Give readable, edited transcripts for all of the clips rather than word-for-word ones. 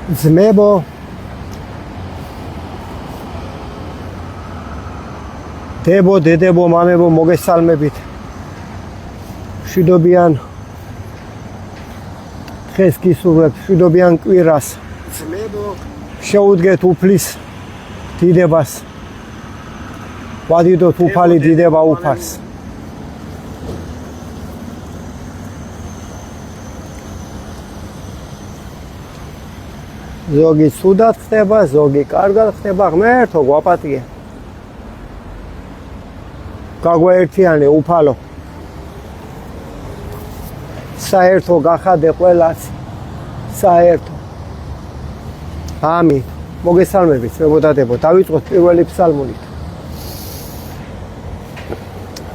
ძმებო დებო დედებო მამებო მოგესალმებით მშვიდობიან დღეს გისურვებთ მშვიდობიან კვირას ძმებო შეუდგეთ უფლის დიდებას ვადიდოთ უფალი დიდება უფალს ზოგი ცუდად ხდება ზოგი კარგად ხდება ღმერთო გვაპატიე გაგვაერთიანე უფალო საერთო გახადე ყველას საერთო ამინ მოგესალმებით მეგობრებო დავიწყოთ პირველი ფსალმუნით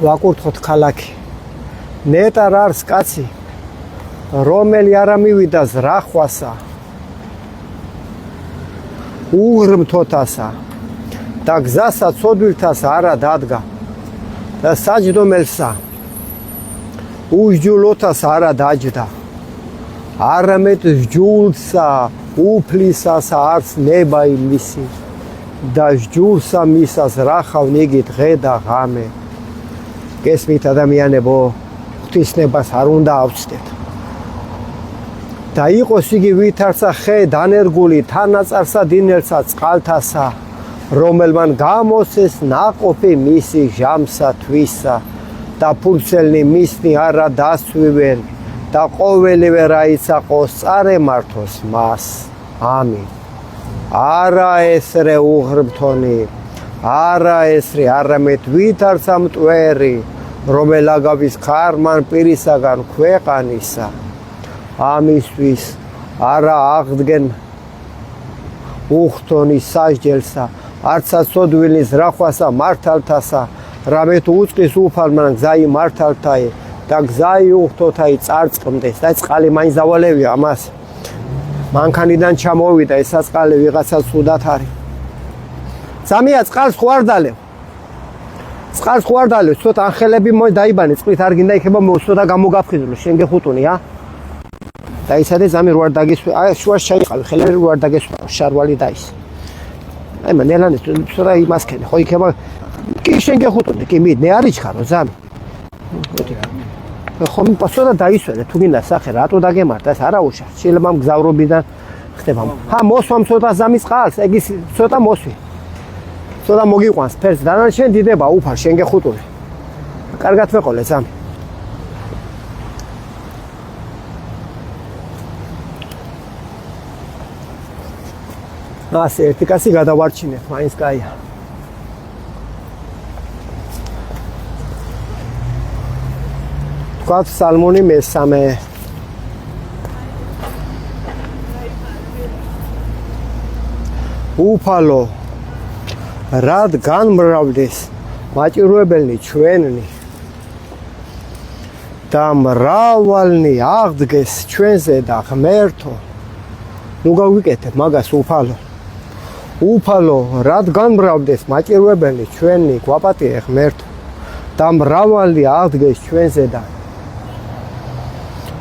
ვაკურთხოთ ქალაქი ნეტარ არის კაცი რომელი არ ამივიდა ზრახვასა უღრმთოთასა და გზასა ცოდვილთას არა დადგა და საჯდომელსა უშჯულოთას არა დაჯდა არამედ სჯულსა უფლისასა არც ნება იმისი და სჯულსა მისას რახავ ნიგი დღე და ღამე გესმით ადამიანებო ღვთისნებას არ უნდა ავწდეთ და იყოს იგი ვითარცა ხე დანერგული თანაწარსა დინელსა წყალთასა რომელმან გამოსეს ნაყოფი მისი ჟამსა თვისა და ფურცელნი მისნი არა დასვივენ და ყოველივე რაიცაყოს წარემართოს მას ამინ არა ესრე უღრმთონი არა ესრე არამედ ვითარცა მტვერი რომელ აგავის ხარმან პირისაგან ქვეყანისა ამისთვის არა აღდგენ უხთონი სასჯელსა არცა ცოდვილის რახვასა მართალთასა რამე თუ უწყის უფალმან გზაი მართალთაი და გზაი უხთოთაი წარწყმდეს და წყალი მაინც დავალევია ამას მანქანიდან ჩამოვიდა ეს საწყალი ვიღაცა ცუდად არის სამია წყალს ხوارდალევ წყალს ხوارდალევ ცოტა ანხელები დაიბანე წყლით არ გინდა იქება ცოტა გამოგაფხიზლო შენ გეხუტუნია და ისადე ზამი რვარ დაგისვე აი შუას ჩაიყავი ხელები რვარ დაგესვა შარვალი და ის აი მანელანე ცოტა იმასქენე ხო იქება კი შენ გეხუტუნდი კი მიდნე არიჩქარო ზამი ხომ პასოდა დაისვენე თუ გინდა სახე რატო დაგემართა ეს არა უშა შეიძლება მგზავრობიდან ხდება ჰა მოსვამ ცოტა ზამის წყალს ეგ ის ცოტა მოსვი ცოტა მოგიყვანს ფერს დანარჩენ დიდება უფალ შენ გეხუტუნე კარგად ვეყოლე ზამი ასე ერთი კაცი გადავარჩინეთ მაინც კაია თქვათ ფსალმუნი მესამე უფალო რად განმრავლდეს მაჭირვებელნი ჩვენნი და მრავალნი აღდგეს ჩვენზე და ღმერთო ნუ გავიკეთებ მაგას უფალო რად განმრავლდეს მაჭირვებელნი ჩვენნი გვაპატიე ღმერთო და მრავალი აღდგეს ჩვენზე და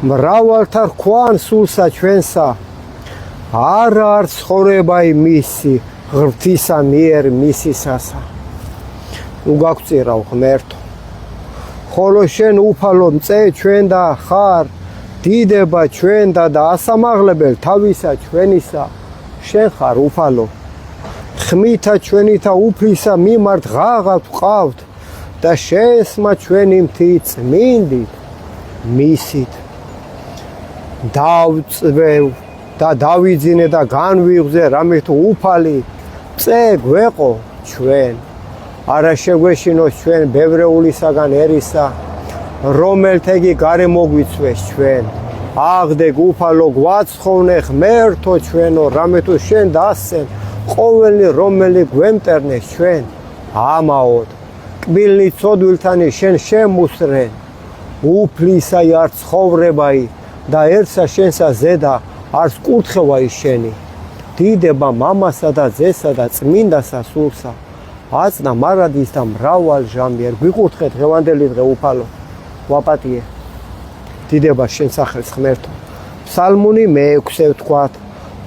მრავალთა რქვან სულსა ჩვენსა არა არ ცხოვრება იმისი ღრთისა მიერ მისისასა ნუ გაგწირავ ღმერთო ხოლო შენ უფალო მწე ჩვენ და ხარ დიდება ჩვენ და ასამაღლებელ თავისა ჩვენისა შენ ხარ უფალო ხმითა ჩვენითა უფლისა მიმართ ღაღავთ ვყავთ და შესმა ჩვენი მთით წმინდით მისით დავწვევ და დავიძინე და განვიღზე რამე თუ უფალი წე გვეყო ჩვენ არა შეგვეშინოს ჩვენ ბევრეულისაგან ერისა რომელთეგი გარე მოგვიცვეს ჩვენ აღდეგ უფალო გვაცხოვნე ღმერთო ჩვენო რამე თუ შენ დასცენ ყოველი რომელი გვემტერნეს ჩვენ ამაოდ კბილნი ცოდვილთანი შენ შემუსრენ უფლისაი არ ცხოვრებაი და ერთსა შენსა ზედა არს კურთხევაი შენი დიდება მამასა და ძესა და წმინდასა სულსა აწნა მარადის და მრავალ ჟამიერ გვიყურთხე დღევანდელი დღე უფალო ვაპატიე დიდება შენ სახელს ღმერთო ფსალმუნი მე-6 ვთქვათ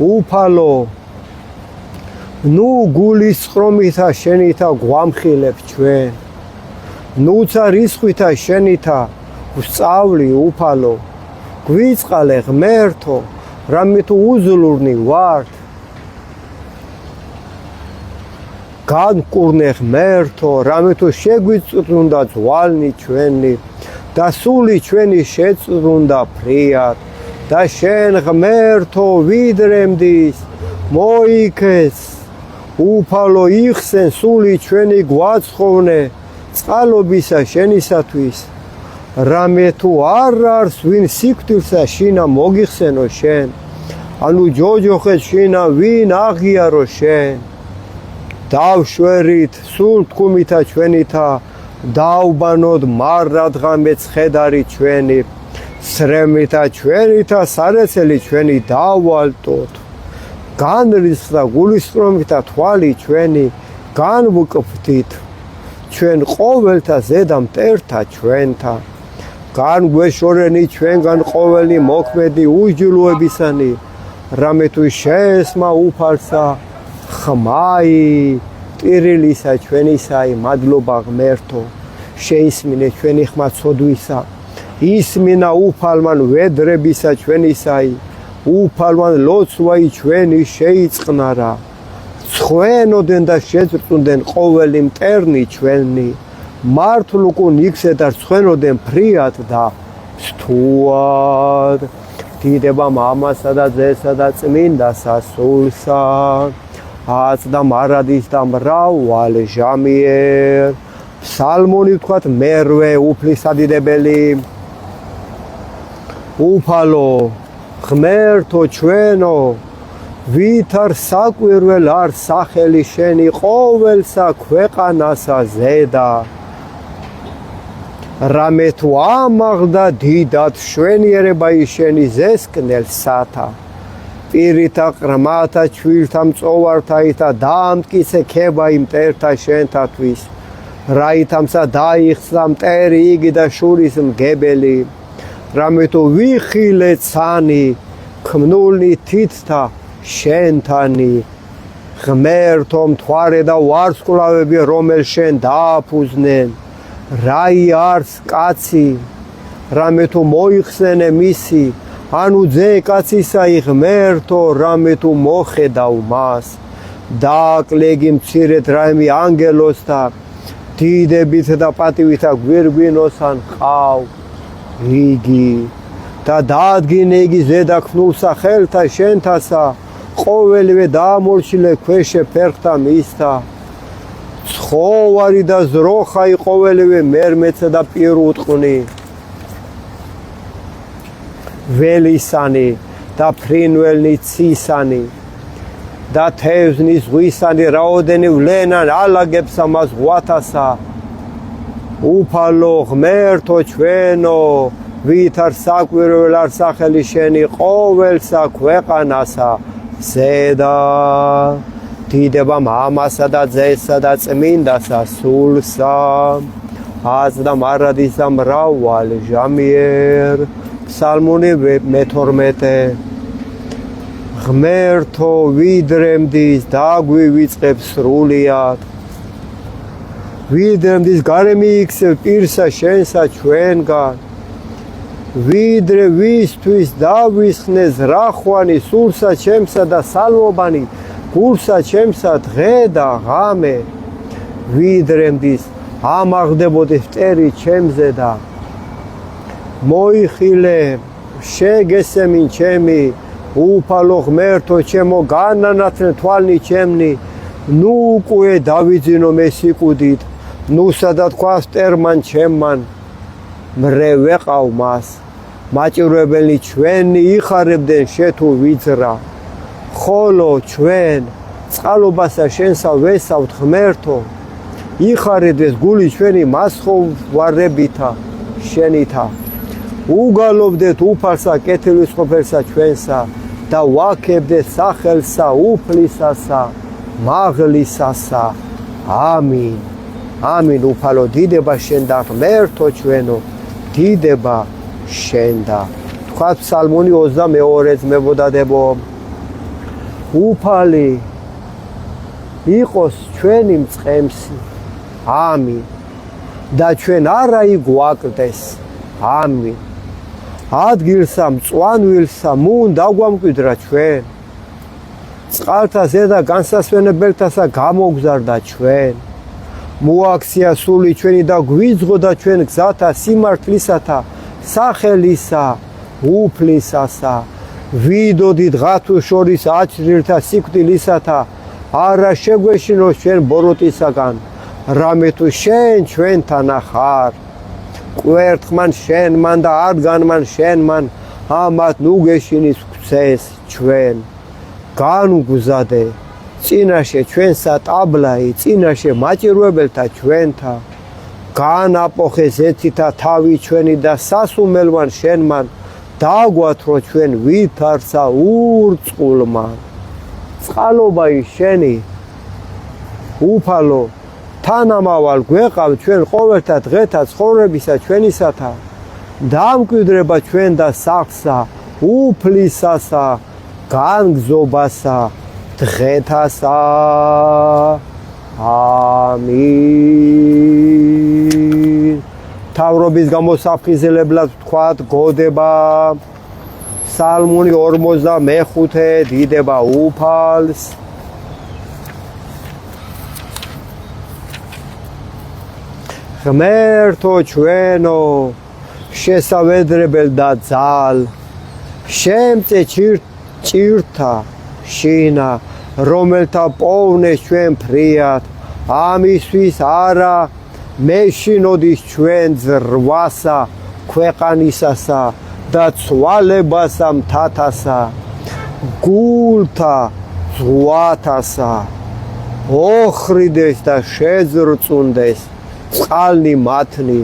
უფალო ნუ გულის ხრომითა შენითა გვამხილებ ჩვენ ნუცა რისხვითა შენითა ვსწავლი უფალო გვიწყალე ღმერთო რამე თუ უზლურნი ვართ განკურნე ღმერთო რამე თუ შეგვიწრუნდა ძვალნი ჩვენი და სული ჩვენი შეწრუნდა ფრიად და შენ ღმერთო ვიდრემდის მოიქეს უფალო იხსენ სული ჩვენი გვაცხოვნე წყალობისა შენისათვის რამე თუ არ არს ვინ სიკვდილსა შინა მოგიხსენო შენ ანუ ჯოჯოხეთ შინა ვინ აღიარო შენ დავშვერით სულ თქუმითა ჩვენითა დავბანოთ მარადღამეც ხედარი ჩვენი სრემითა ჩვენითა სარეცელი ჩვენი დავალტოთ განრისხდა გულისხრომითა თვალი ჩვენი განვკფთით ჩვენ ყოველთა ზედა მტერთა ჩვენთა განგვეშორენი ჩვენგან ყოველი მოქმედი უჯილოებისანი რამე თუ შეესმა უფალსა ხმაი ტირილისა ჩვენისაი მადლობა ღმერთო შეისმინე ჩვენი ხმა ცოდვისა ისმინა უფალმან ვედრებისა ჩვენისაი უფალმან ლოცვაი ჩვენი შეიწყნარა ცხვენოდენ და შეწრწუნდნენ ყოველი მტერნი ჩვენი მართლ უკუნ იქცედარ ცხვენოდენ ფრიად და სთუად დიდება მამასა და ძესა და წმინდა სასულსა აწდა მარადის და მრავალ ჟამიერ ფსალმონი ვთქვათ მერვე უფლისადიდებელი უფალო ღმერთო ჩვენო ვით არ საკვირველ არ სახელი შენი ყოველსა ქვეყანასა ზედა რამე თუ ამაღლდა დიდად შვენიერება შენი ზესკნელსათა პირითა ყრმათა ჩვილთა მწოვართაითა დაამტკიცე ქება იმ მტერთა შენთათვის რაითამსა დაიხსნა მტერი იგი და შურის მგებელი რამე თუ ვიხილე ცანი ქმნულნი თითთა შენთანი ღმერთო მთვარე და ვარსკვლავები რომელ შენ დააფუძნენ რაი არს კაცი რამე თუ მოიხსენე მისი ანუ ძე კაცისაი ღმერთო რამე თუ მოხედავ მას დააკლეგი მცირედ რაიმე ანგელოსთა დიდებით და პატივითა გვირგვინოსან ყავ იგი და დაადგინე იგი ზედა ქნულსა ხელთა შენთასა ყოველივე დაამორჩილე ქვეშე ფერხთა მისთა ცხოვარი და ზროხაი ყოველივე მერმეცა და პირუტყვნი ველისანი და ფრინველნი ცისანი და თევზნის ზღვისანი რაოდენი ვლენან ალაგებს ამას ღვათასა უფალო ღმერთო ჩვენო ვით არ საკვირველ არ სახელი შენი ყოველსა ქვეყანასა ზედა დიდება მამასა და ძესა და წმინდასა სულსა აწდა მარადის და მრავალ ჟამიერ ფსალმუნი მე-12 ღმერთო ვიდრემდის დაგვივიწყებ სრულიად ვიდრემდის გარემი იქცევ პირსა შენსა ჩვენგან ვიდრე ვისთვის დავისხნე ზრახვანი სულსა ჩემსა და სალმობანი გულსა ჩემსა დღე და ღამე ვიდრემდის ამაღდებოდი მტერი ჩემზე და მოიხილე შეგესემინ ჩემი უფალო ღმერთო ჩემო განანათლე თვალნი ჩემნი ნუ უკვე დავიძინო მესიკუდით ნუ სადა თქვა მტერმან ჩემმან მრე ვეყავ მას მაჭირვებელი ჩვენი იხარებდნენ შეთუ ვიძრა ხოლო ჩვენ წყალობასა შენსა ვესავთ ღმერთო იხარებდეს გული ჩვენი მასხოვარებითა შენითა უგალობდეთ უფალსა კეთილის ყოფილსა ჩვენსა და ვაქებდეთ სახელსა უფლისასა მაღლისასა ამინ ამინ უფალო დიდება შენ და ღმერთო ჩვენო დიდება შენ და თქვა ფსალმუნი 22 ძმებოდადებო უფალი იყოს ჩვენი მწყემსი. ამინ. და ჩვენ არა იგვაკლდეს. ამინ. ადგილსა მწვანვილსა მუნ დაგვამკვიდრა ჩვენ. წყალთა ზედა განსასვენებელთასა გამოგზარდა ჩვენ. მოაქცია სული ჩვენი და გვიძღოდა ჩვენ გზათა სიმართლისათა სახელისა უფლისასა. ვიდოდით ღათუ შორის აჩრილთა სიკვდილისათა არა შეგვეშინოს ჩვენ ბოროტისაგან. რამე თუ შენ ჩვენთან ახარ. კვერთხმან შენმან და არგანმან შენმან ამათ ნუ გეშინის გვცეს ჩვენ. განუგზადე წინაშე ჩვენსა ტაბლაი წინაშე მაჭირვებელთა ჩვენთა. განაპოხე ზეთითა თავი ჩვენი და სასუმელვან შენმან დაგვათრო ჩვენ ვითარცა ურწყულმა. წყალობა ის შენი უფალო თანამავალ გვეყავ ჩვენ ყოველთა დღეთა ცხოვრებისა ჩვენისათა. დამკვიდრება ჩვენ და სახლსა უფლისასა განგზობასა დღეთასა. ამინ. თავრობის გამოსაფხიზელებლად ვთქვათ გოდება. სალმუნი 45 დიდება უფალს. ღმერთო ჩვენო შესავედრებელ და ძალ შემწე ჭირთა შინა რომელთა პოვნეს ჩვენ ფრიად ამისთვის არა მეშინოდის ჩვენ ზრვასა ქვეყანისასა და ცვალებასა მთათასა გულთა ზღვათასა ოხრიდეს და შეძრწუნდეს წყალნი მათნი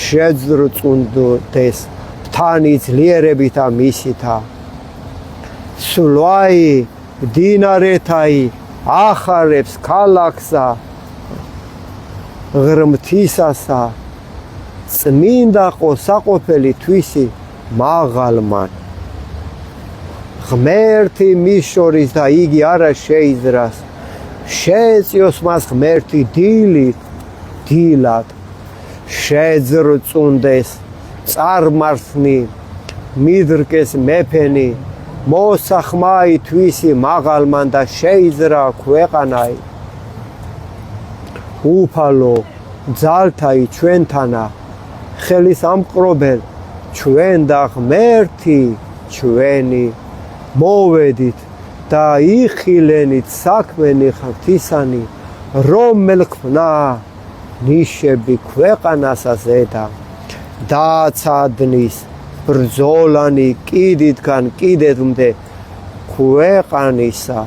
შეძრწუნდეს მთანი ძლიერებითა მისითა სულვაი დინარეთაი ახარებს ქალაქსა ღრმთისასა წმინდა ყოსაყოფელი თვისი მაღალმან ღმერთი მის შორის და იგი არა შეიზრას შეეწიოს მას ღმერთი დილად შეძრწუნდეს წარმართნი მიდრკეს მეფენი მოსახმაი თვისი მაღალმან და შეიზრა ქვეყანაი უფალო ძალთაი ჩვენთანა ხელის ამყრობელ ჩვენ და ღმერთი ჩვენი მოვედით და იხილენით საქმენი ღვთისანი რომელ ქმნა ნიშები ქვეყანასა ზედა დაცადნის ბრძოლანი კიდითგან კიდეთმდე ქვეყანისა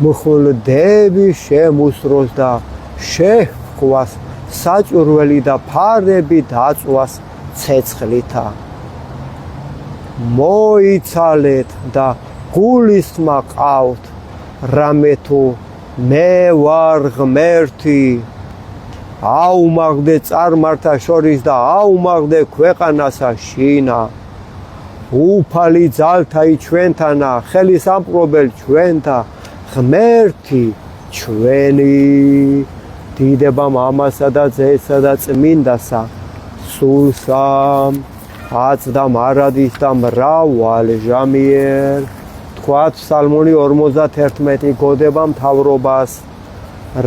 მხულდები შემუსროს და შეჰქვას საჭურველი და ფარები დაწვას ცეცხლითა მოიცალეთ და გულისხმა ყავთ რამე თუ მე ვარ ღმერთი აუმაღდე წარმართა შორის და აუმაღდე ქვეყანასა შინა უფალი ძალთაი ჩვენთანა ხელის ამპყრობელ ჩვენთა ღმერთი ჩვენი დიდება მამასა და ძესა და წმინდასა სულსა აცდა მარადის და მრავალ ჟამიერ თქვათ სალმონი 51 გოდება მთავრობას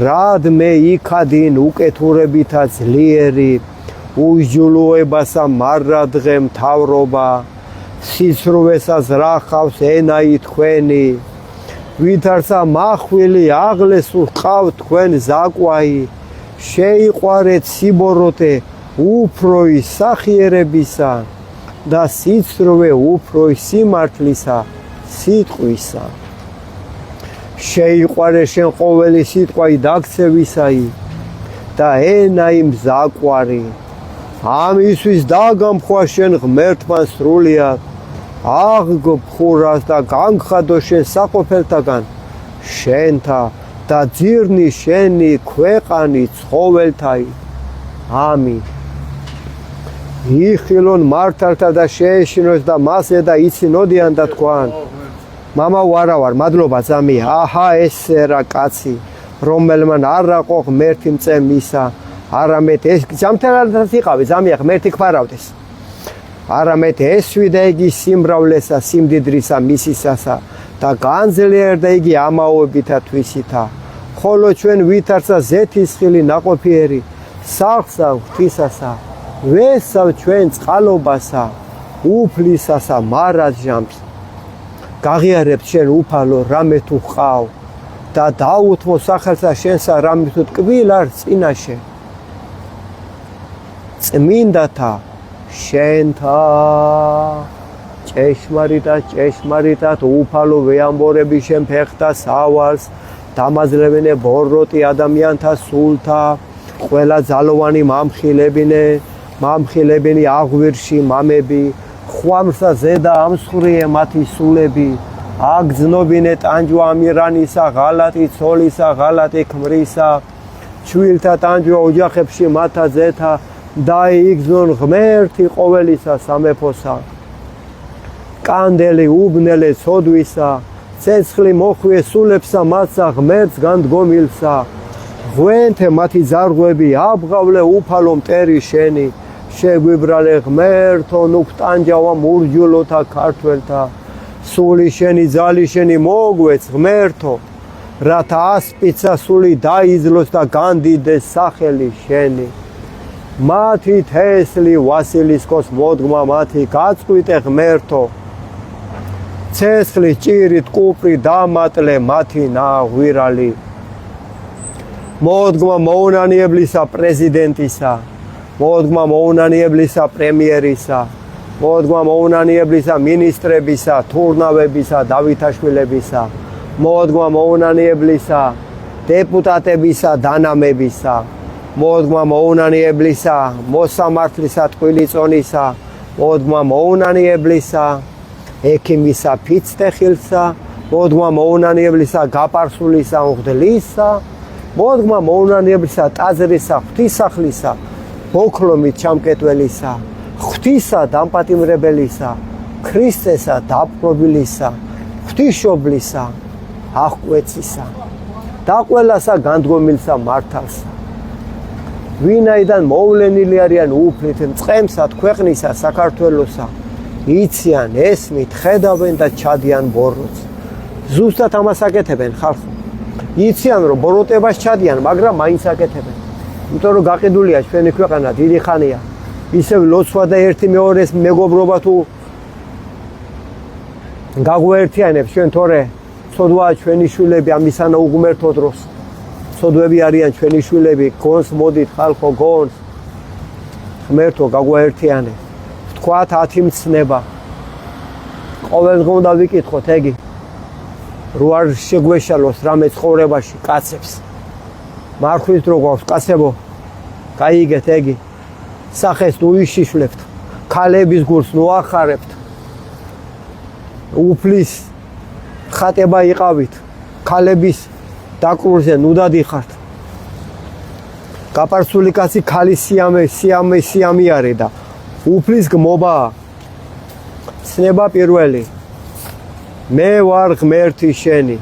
რად მე იქადინ უკეთურებითა ძლიერი უსჯულოებასა მარადღე მთავრობა სიცრუვესა ზრახავს ენაი თქვენი ვითარცა მახვილი აღლესულ ყავთ თქვენ ზაკვაი შეიყვარეთ სიბოროტე უფროი სახიერებისა და სიცრუვე უფროი სიმართლისა სიტყვისა შეიყვარე შენ ყოველი სიტყვაი დაქცევისაი და ენაი მზაკვარი ამისთვის დაგამხვა შენ ღმერთმან სრულიად აღგფხურას და განგხადო შენ საყოფელთაგან შენთა და ძირნი შენი ქვეყანი ცხოველთაი ამინ იხილონ მართალთა და შეეშინოს და მასე და იცინოდიან და თქვან მამა ვარა ვარ მადლობა ზამია აჰა ესე რა კაცი რომელმან არ აყო ღმერთი მწე მისა არამედ ეს ჯამთანაც იყავი ზამია ღმერთი ქფარავდეს არამედ ესვიდა იგი სიმრავლესა სიმდიდრისა მისისასა და განძლიერდა იგი ამაოებითა თვისითა ხოლო ჩვენ ვითარცა ზეთისხილი ნაყოფიერი სახლსა ღვთისასა ვესავ ჩვენ წყალობასა უფლისასა მარადჟამს გაღიარებთ შენ უფალო რამე თუ ხავ და დაუთმო სახელსა შენსა რამე თუ ტკბილ არ წინაშე წმინდათა შენთა ჭეშმარიტად უფალო ვეამბორები შენ ფეხთა სავალს დამაძლევინე ბოროტი ადამიანთა სულთა ყველა ძალოვანი მამხილებინი აღვირში მამები ხვამსა ზედა ამსხვრიე მათი სულები აგძნობინე ტანჯვა ამირანისა ღალატი ცოლისა ღალატი ქმრისა ჩვილთა ტანჯვა ოჯახებში მათა ზეთა და იგზნონ ღმერთი ყოველისა სამეფოსა კანდელი უბნელე ცოდვისა ცეცხლი მოხვიე სულებსა მათსა ღმერთს განდგომილსა ღვენთე მათი ზარღვები აბღავლე უფალო მტერი შენი შეგვიბრალე ღმერთო ნუქტანჯავა მურჯულოთა ქართველთა სული შენი ძალი შენი მოგვეც ღმერთო რათა ასპიცა სული დაიძლოს და განდიდეს სახელი შენი მათი თესლი ვასილისკოს მოდგმა მათი გაწყვიტე ღმერთო ცესხლი ჭირით კუპრი დამატლე მათი ნაღვირალი მოდგმა მოუნანიებლისა პრეზიდენტისა მოდგმა მოუნანიებლისა პრემიერისა მოდგმა მოუნანიებლისა მინისტრებისა თურნავებისა დავითაშვილებისა მოდგმა მოუნანიებლისა დეპუტატებისა დანამებისა მოდგმა მოუნანიებლისა მოსამართლისა ტყვილიწონისა მოდგმა მოუნანიებლისა ექიმისა ფიცტეხილსა მოდგმა მოუნანიებლისა გაპარსულისა უღდლისა მოდგმა მოუნანიებლისა ტაძრისა ღვთისახლისა ბოქლომით ჩამკეტველისა ღვთისა დამპატიმრებელისა ქრისტესა დაპყრობილისა ღვთისმშობლისა აღკვეცისა და ყველასა განდგომილსა მართალსა ვინაიდან მოვლენილი არიან უფლით მწყემსად ქვეყნისა საქართველოსა იციან ესმით ხედავენ და ჩადიან ბოროტს ზუსტად ამას აკეთებენ ხალხო იციან რომ ბოროტებას ჩადიან მაგრამ მაინც აკეთებენ იმიტომ რომ გაყიდულია ჩვენი ქვეყანა დიდი ხანია ისევ ლოცვა და ერთი მეორეს მეგობრობა თუ გაგვერთიანებს ჩვენ თორე ცოდვაა ჩვენი შვილები ამისანა უღმერთო დროს ცოდვები არიან ჩვენი შვილები გონს მოდით ხალხო გონს ღმერთო გაგვაერთიანე თქვათ 10 მცნება ყოველდღე უნდა ვიკითხოთ ეგი რო არ შეგვეშალოს რამე ცხოვრებაში კაცებს მარხვის დრო გვაქვს კაცებო გაიგეთ ეგი სახეს ნუ იშიშვლებთ ქალების გულს ნუ ახარებთ უფლის ხატება იყავით ქალების დაკრურზე ნუ დადიხართ გაპარსული კაცი ქალის სიამიარე და უფლის გმობა ცნება პირველი მე ვარ ღმერთი შენი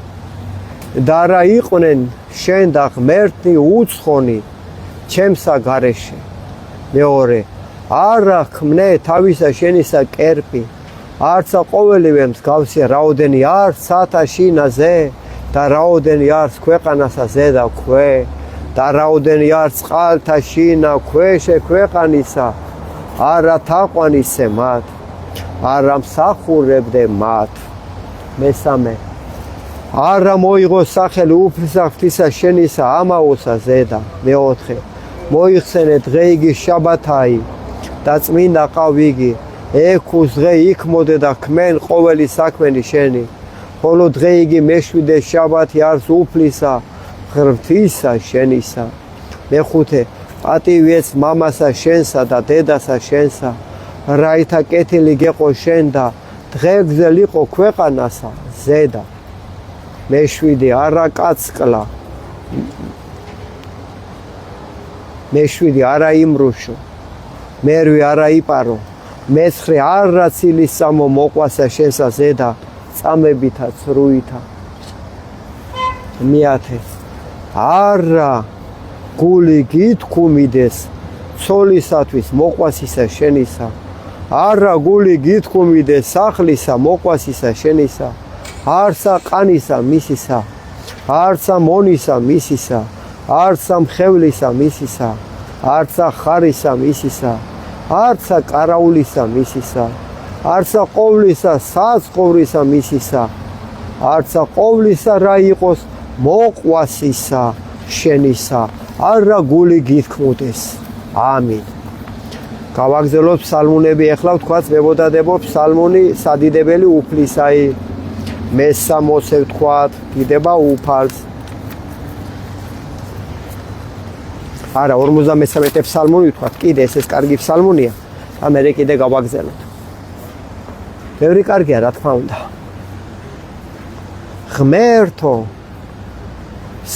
და რა იყვნენ შენ და ღმერთი უცხონი ჩემსა გარეშე მეორე არა ქმნე თავისა შენისა კერპი არცა ყოველივე მსგავსია რაოდენი არც სათაშინაზე და რაოდენი არც ქვეყანასა ზედა ქვე და რაოდენი არც წყალთა შინა ქვეშე ქვეყანისა არა თაყვანისე მათ არა მსახურებდე მათ მესამე არა მოიღო სახელი უფლისა ღვთისა შენისა ამაოსა ზედა მეოთხე მოიხსენე დღე იგი შაბათაი და წმინდა ყავიგი ექუს დღე იქმოდე და ქმენ ყოველი საქმენი შენი ხოლო დღე იგი მეშვიდე შაბათი არს უფლისა ღვთისა შენისა მეხუთე პატივიეც მამასა შენსა და დედასა შენსა რაითა კეთილი გეყო შენ და დღე გზელიყო ქვეყანასა ზედა მეშვიდე არა კაცკლა მეშვიდე არა იმრუშო მერვე არა იპარო მეცხრე არა ცილის წამო მოყვასა შენსა ზედა წამებითა ცრუითა მეათე არა გული გითქმიდეს ცოლისათვის მოყვასისა შენისა არა გული გითქმიდეს სახლისა მოყვასისა შენისა არცა ყანისა მისისა არცა მონისა მისისა არცა მხევლისა მისისა არცა ხარისა მისისა არცა კარაულისა მისისა არცა ყოვლისა საცხოვრისა მისისა არცა ყოვლისა რა იყოს მოყვასისა შენისა არა გული გითქმოდეს ამინ გავაგზავნოთ ფსალმუნები ახლა ვთქვათ მებოდადებო ფსალმუნი სადიდებელი უფლისაი მესამოსე ვთქვათ დიდება უფალს არა 53 ფსალმუნი ვთქვათ კიდე ეს კარგი ფსალმუნია და მე კიდე გავაგზავნოთ ბევრი კარგია რა თქმა უნდა ღმერთო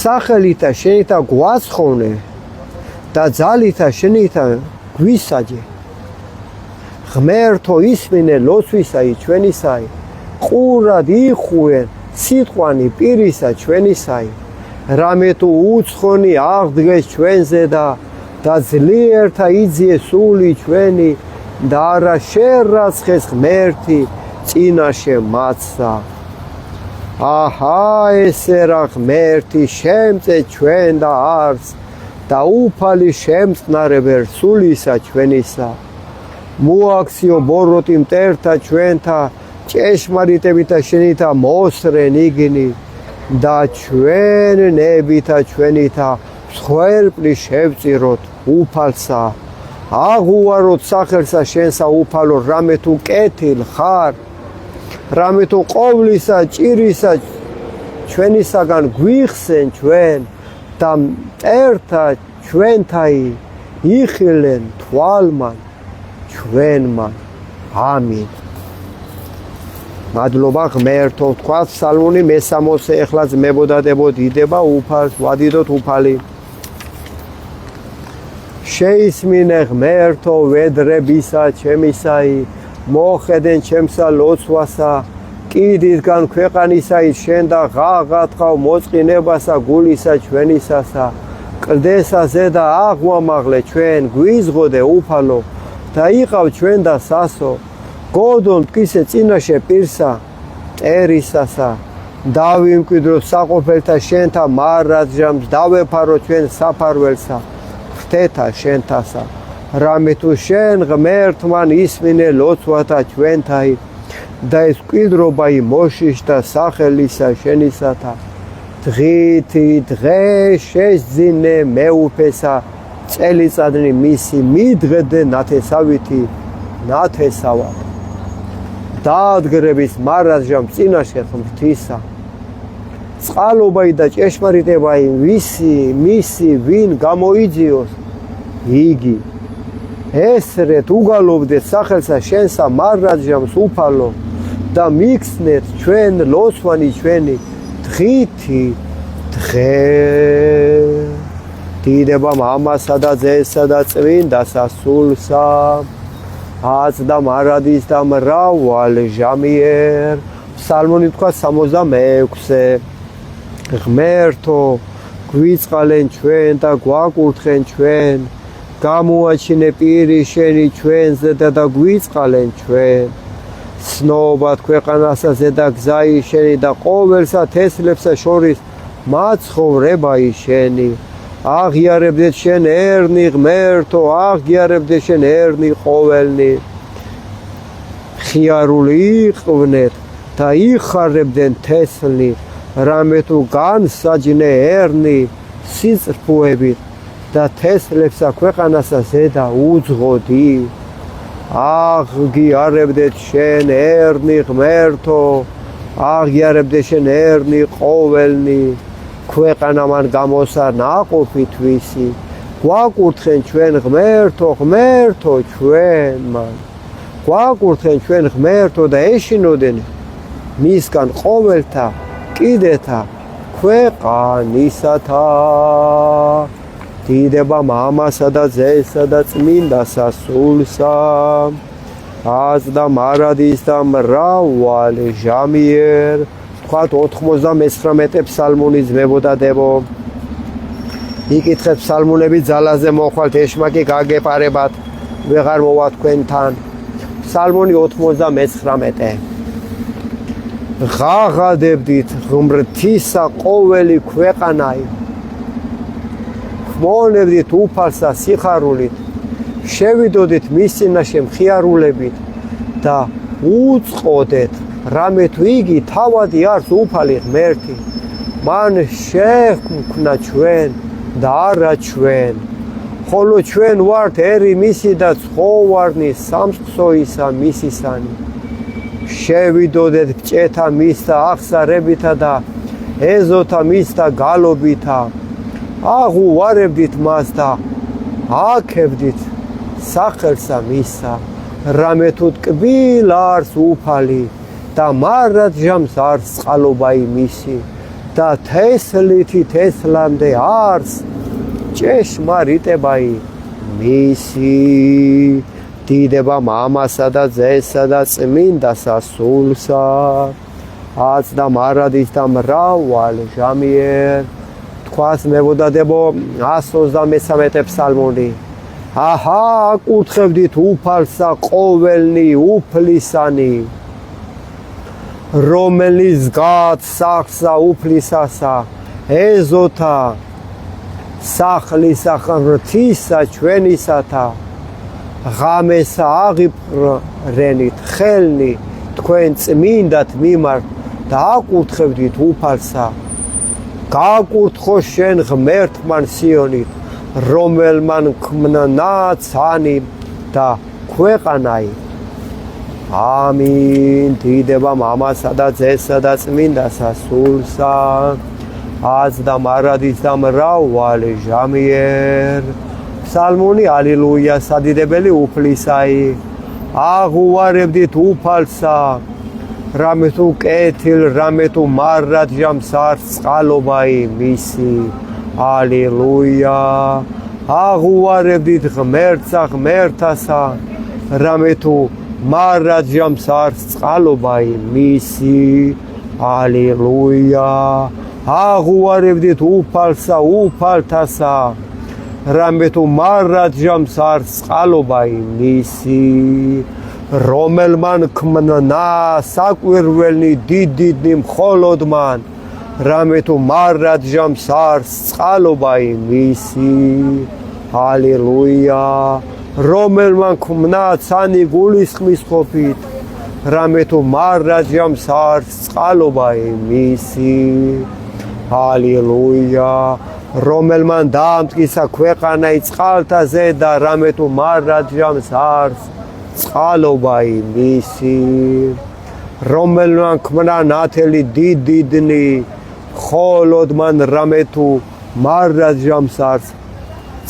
სახელითა შენითა გვაცხოვნე და ძალითა შენითა გვისაჯე ღმერთო ისმინე ლოცვისაი ჩვენისაი ყურად იხუენ სიტყვანი პირისა ჩვენისაი რამე თუ უცხონი აღდგეს ჩვენზე და ძლიერთა იძიეს სული ჩვენი და არა შერაცხეს ღმერთი წინაშე მათსა აჰა ესე რა ღმერთი შემწე ჩვენ და არს და უფალი შემწყნარებერ სულისა ჩვენისა მოაქციო ბოროტი მტერთა ჩვენთა ჭეშმარიტებითა შენითა მოსრენ იგნი და ჩვენნებითა ჩვენითა მსხვერპლი შევწიროთ უფალსა აღუაროთ სახელსა შენსა უფალო რამე თუ კეთილ ხარ რამე თუ ყოვლისა ჭირისა ჩვენისაგან გვიხსენ ჩვენ და მტერთა ჩვენთაი იხილენ თვალმან ჩვენმან ამინ მადლობა ღმერთო ვთქვათ ფსალმუნი მესამოსე ეხლა ძმებოდადებო დიდება უფალს ვადიდოთ უფალი შეისმინე ღმერთო ვედრებისა ჩემისაი მოხედენ ჩემსა ლოცვასა კიდისგან ქვეყანისაი შენ და ღაღათხავ მოწყინებასა გულისა ჩვენისასა კლდესა ზედა აღვამაღლე ჩვენ გვიზღოდე უფალო და იყავ ჩვენ და სასო გოდონ მტკიცე წინაშე პირსა ტერისასა დავიმკვიდრო საყოფელთა შენთა მარადჟამს დავეფარო ჩვენ საფარველსა ღვთეთა შენთასა რამე თუ შენ ღმერთმან ისმინე ლოცვათა ჩვენთაი და ეს მკვიდრობა იმოშიშთა სახელისა შენისათა დღითი დღე შეძინე მეუფესა წელიწადნი მისი მიდღედე ნათესავითი ნათესავად დაადგრების მარადჟამ წინაშე ღვთისა წყალობაი და ჭეშმარიტებაი მისი ვინ გამოიძიოს იგი ესრეთ უგალობდეთ სახელსა შენსა მარადჟამს უფალო და მიგხსნეთ ჩვენ ლოცვანი ჩვენი დღითი დღე დიდება მამასა და ძესა და წმინდასა სულსა აც და მარადის და მრავალ ჟამიერ ფსალმუნი თქვა 66 ღმერთო გვიწყალენ ჩვენ და გვაკურთხენ ჩვენ გამოაჩინე პირი შენი ჩვენზე და გვიწყალენ ჩვენ ცნობად ქვეყანასა ზედა გზაი შენი და ყოველსა თესლებსა შორის მაცხოვრებაი შენი აღიარებდეთ შენ ერნი ღმერთო აღიარებდეთ შენ ერნი ყოველნი ხიარული იყვნენ და იხარებდნენ თესლი რამე თუ განსაჯნე ერნი სიწრფუებით და თესლებსა ქვეყანასა ზედა უძღოდი აღიარებდეთ შენ ერნი ღმერთო აღიარებდეთ შენ ერნი ყოველნი ქვეყანამან გამოსა ნაყოფი თვისი გვაკურთხენ ჩვენ ღმერთო ღმერთო ჩვენმან გვაკურთხენ ჩვენ ღმერთო და ეშინოდენ მისგან ყოველთა კიდეთა ქვეყანისათა დიდება მამასა და ძესა და წმინდასა სულსა ას და მარადის და მრავალი ჟამიერ თქვათ 99 ფსალმუნი ძმებოდადებო იკითხეთ ფსალმუნები ძალაზე მოხვალთ ეშმაკი გაგეპარებათ ვეღარ მოვა თქვენთან ფსალმუნი 99 ღაღადებდით ღმრთისა ყოველი ქვეყანაი ხმოვნებდით უფალსა სიხარულით შევიდოდით მის წინაშე მხიარულებით და უწყოდეთ რამე თუ იგი თავადი არს უფალი ღმერთი მან შექმნა ჩვენ და არა ჩვენ ხოლო ჩვენ ვართ ერი მისი და ცხოვარნი სამწყსოისა მისისანი შევიდოდეთ ბჭეთა მის და აღსარებითა და ეზოთა მის და გალობითა აღუვარებდით მას და აკებდით სახელსა მისა რამე თუ ტკბილ არს უფალი და მარად ჟამს არს წყალობაი მისი და თესლითი თესლამდე არს ჭეშმარიტებაი მისი დიდება მამასა და ძესა და წმინდასა სულსა აც და მარადის და მრავალი ჟამიერ თქვას მებოდადებო 123 ფსალმუნი აჰა აკურთხებდით უფალსა ყოველნი უფლისანი რომელიც გად სახლსა უფლისასა ეზოთა სახლისა ღმრთისა ჩვენისათა ღამესა აღიბრენით ხელნი თქვენ წმინდათ მიმართ და აკურთხებდით უფალსა გაკურთხო შენ ღმერთმან სიონით რომელმან ქმნა ცანი და ქვეყანაი ამინ დიდება მამასა და ძესა და წმინდასა სულსა აც და მარადის და მრავალი ჟამიერ ფსალმუნი ალილუია სადიდებელი უფლისაი აღუვარებდით უფალსა რამე თუ კეთილ რამე თუ მარად ჟამს არს წყალობაი მისი ალილუია აღუვარებდით ღმერთსა ღმერთასა რამე თუ მარად ჟამს არს წყალობაი მისი ალილუია აღუვარებდით უფალსა უფალთასა რამე თუ მარად ჟამს არს წყალობაი მისი რომელმან ქმნა საკვირველნი დიდდიდნი მხოლოდ მან რამე თუ მარად ჟამს არს წყალობაი მისი ალილუია რომელმან ქმნა ცანი გულისხმის ყოფით რამე თუ მარად ჟამს არს წყალობაი მისი ალილუია რომელმან დაამტკიცა ქვეყანაი წყალთაზე და რამე თუ მარად ჟამს არს წყალობაი მისი რომელმან ქმნა ნათელი დიდდიდნი მხოლოდ მან რამე თუ მარად ჟამს არს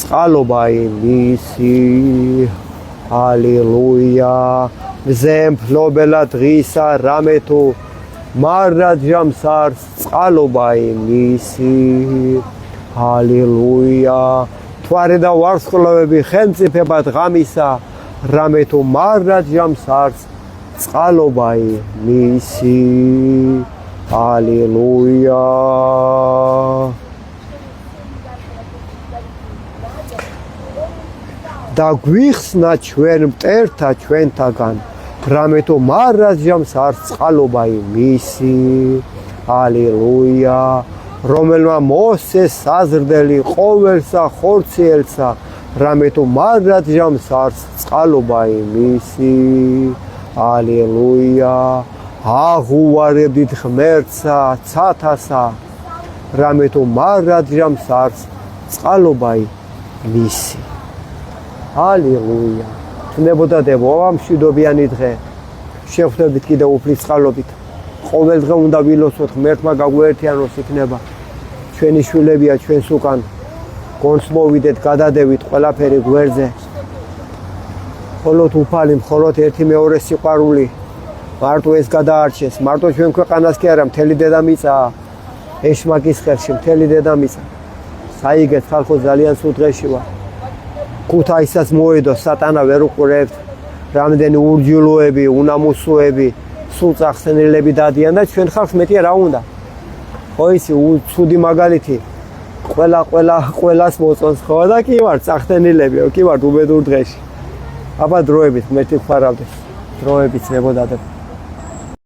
წყალობაი მისი ალილუია მზე მფლობელა დღისა რამე თუ მარად ჟამს არს წყალობაი მისი ალილუია თვარე და ვარსკვლავები ხელმწიფებად ღამისა რამე თუ მარად ჟამს არს წყალობაი მისი ალილუია და გვიხსნა ჩვენ მტერთა ჩვენთაგან რამე თუ მარად ჟამს არს წყალობაი მისი ალილუია რომელმა მოსეს საზრდელი ყოველსა ხორციელსა რამე თუ მარად ჟამს არს წყალობაი მისი ალილუია აღუვარებდით ღმერთსა ცათასა რამე თუ მარად ჟამს არს წყალობაი მისი ალილუია თნებოდადებო მშვიდობიანი დღე შევხვდებით კიდევ უფლის წყალობით ყოველ დღე უნდა ვილოცოთ ღმერთმა გაგვეერთიანოს იქნება ჩვენი შვილებია ჩვენს უკან გონს მოვიდეთ გადადევით ყველაფერი გვერდზე მხოლოდ უფალი მხოლოდ ერთი მეორე სიყვარული მარტო ეს გადაარჩეს მარტო ჩვენ ქვეყანას კი არა მთელი დედამიწა ეშმაკის ხელში მთელი დედამიწა აიგეთ ხალხო ძალიან სულ დღეში ვარ. ქუთაისაც მოედო სატანა ვერ უყურებთ. რამდენი ურჯულოები, უნამუსოები, სულ წახსენილები დადიან და ჩვენ ხალხს მეტი რა უნდა. ხო ისი ცუდი მაგალითი. ყველას მოწონს ხო და კი ვარ წახსენილები, კი ვარ უბედურ დღეში. აბა დროებით მეთი ხარავდეს. დროებით ნებოდა და